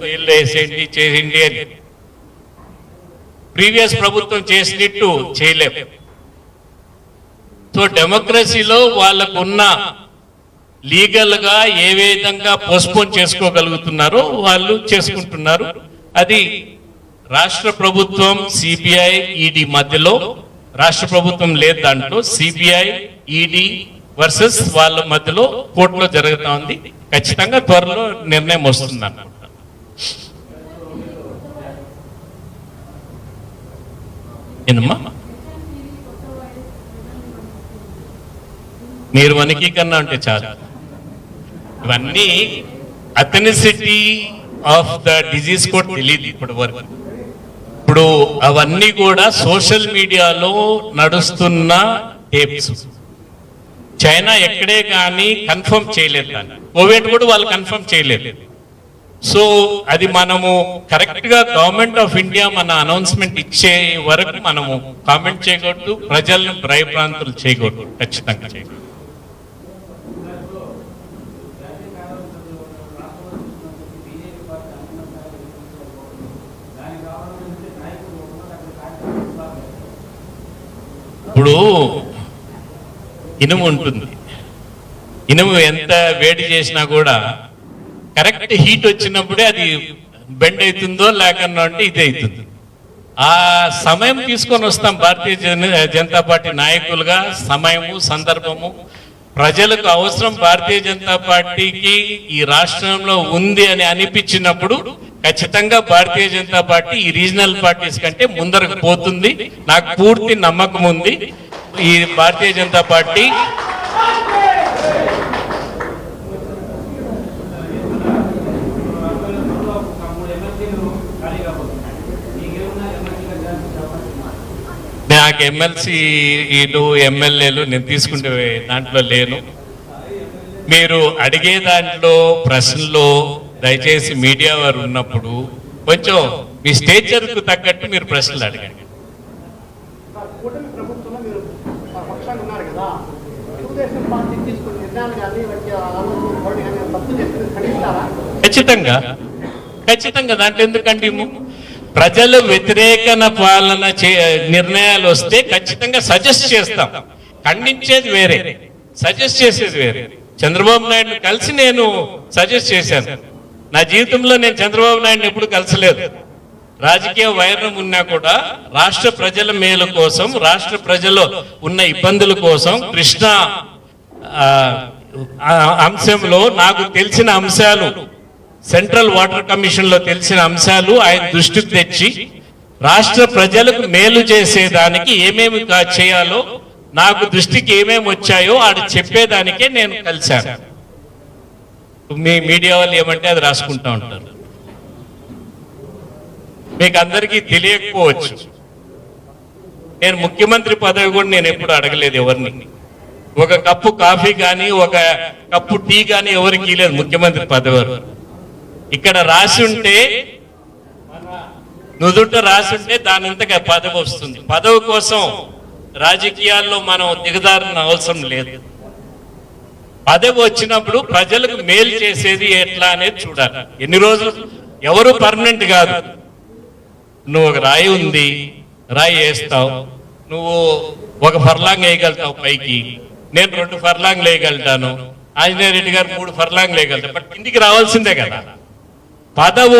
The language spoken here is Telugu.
నీళ్ళు వేసేయండి చేయండి అని ప్రీవియస్ ప్రభుత్వం చేసినట్టు చేయలేము. సో డెమోక్రసీలో వాళ్ళకున్న లీగల్ గా ఏ విధంగా పోస్ట్పోన్ చేసుకోగలుగుతున్నారో వాళ్ళు చేసుకుంటున్నారు. అది రాష్ట్ర ప్రభుత్వం సిబిఐ ఈడీ మధ్యలో, రాష్ట్ర ప్రభుత్వం లేదు దాంట్లో, సిబిఐ ఈడీ వర్సెస్ వాళ్ళ మధ్యలో కోర్టులో జరుగుతా ఉంది. ఖచ్చితంగా త్వరలో నిర్ణయం వస్తుంది అన్నమాట. ఏనమ్మా మీరు వణికీకరణ అంటే చాలు. ఇవన్నీ అథెనిసిటీ ఆఫ్ ద డిజీజ్ కూడా తెలియదు ఇప్పటి వరకు. ఇప్పుడు అవన్నీ కూడా సోషల్ మీడియాలో నడుస్తున్న టేప్స్. చైనా ఎక్కడే కానీ కన్ఫర్మ్ చేయలేదు, దాన్ని కోవిడ్ కూడా వాళ్ళు కన్ఫర్మ్ చేయలేదు. సో అది మనము కరెక్ట్ గా గవర్నమెంట్ ఆఫ్ ఇండియా మన అనౌన్స్మెంట్ ఇచ్చే వరకు మనము కామెంట్ చేయకూడదు, ప్రజలను భయభ్రాంతులు చేయకూడదు, ఖచ్చితంగా చేయకూడదు. ఇప్పుడు ఇనుము ఉంటుంది, ఇనుము ఎంత వేడి చేసినా కూడా కరెక్ట్ హీట్ వచ్చినప్పుడే అది బెండ్ అవుతుందో లేకన్నా అంటే ఇది అవుతుంది. ఆ సమయం తీసుకొని వస్తాం భారతీయ జనతా పార్టీ నాయకులుగా. సమయము సందర్భము ప్రజలకు అవసరం భారతీయ జనతా పార్టీకి ఈ రాష్ట్రంలో ఉంది అని అనిపించినప్పుడు ఖచ్చితంగా భారతీయ జనతా పార్టీ ఈ రీజనల్ పార్టీస్ కంటే ముందరకు పోతుంది. నాకు పూర్తి నమ్మకం ఉంది. ఈ భారతీయ జనతా పార్టీ నాకు ఎమ్మెల్సీలు ఎమ్మెల్యేలు నేను తీసుకుంటే దాంట్లో లేను. మీరు అడిగే దాంట్లో ప్రశ్నలో దయచేసి మీడియా వారు ఉన్నప్పుడు కొంచెం మీ స్టేచర్కు తగ్గట్టు మీరు ప్రశ్నలు అడగండి. ఖచ్చితంగా ఖచ్చితంగా దాంట్లో ఎందుకంటే ప్రజలు వ్యతిరేకన పాలన నిర్ణయాలు వస్తే ఖచ్చితంగా సజెస్ట్ చేస్తాం. ఖండించేది వేరే, సజెస్ట్ చేసేది వేరే. చంద్రబాబు నాయుడు కలిసి నేను సజెస్ట్ చేశాను. నా జీవితంలో నేను చంద్రబాబు నాయుడు ఎప్పుడు కలిసలేదు. రాజకీయ వైరం ఉన్నా కూడా రాష్ట్ర ప్రజల మేలు కోసం, రాష్ట్ర ప్రజల్లో ఉన్న ఇబ్బందుల కోసం కృష్ణా అంశంలో నాకు తెలిసిన అంశాలు, సెంట్రల్ వాటర్ కమిషన్ లో తెలిసిన అంశాలు ఆయన దృష్టికి తెచ్చి రాష్ట్ర ప్రజలకు మేలు చేసేదానికి ఏమేమి చేయాలో నాకు దృష్టికి ఏమేమి వచ్చాయో ఆడు చెప్పేదానికే నేను కలిశాను. మీ మీడియా వాళ్ళు ఏమంటే అది రాసుకుంటా ఉంటారు. మీకు అందరికీ తెలియకపోవచ్చు, నేను ముఖ్యమంత్రి పదవి కూడా నేను ఎప్పుడు అడగలేదు ఎవరిని. ఒక కప్పు కాఫీ కానీ ఒక కప్పు టీ కానీ ఎవరికి లేదు ముఖ్యమంత్రి పదవి. ఇక్కడ రాసి ఉంటే, నుదుట రాసి ఉంటే దానంతగా పదవి వస్తుంది. పదవి కోసం రాజకీయాల్లో మనం దిగదారిన అవసరం లేదు. పదవి వచ్చినప్పుడు ప్రజలకు మేలు చేసేది ఎట్లా అనేది చూడాలి. ఎన్ని రోజులు ఎవరు పర్మనెంట్ కాదు. నువ్వు ఒక రాయి ఉంది, రాయి వేస్తావు, నువ్వు ఒక ఫర్లాంగ్ వేయగలుగుతావు పైకి, నేను 2 ఫర్లాంగ్లు వేయగలుగుతాను, ఆంజనేయ రెడ్డి గారు 3 ఫర్లాంగ్లు వేయగలుగుతారు. బట్ ఇంటికి రావాల్సిందే కదా. పదవు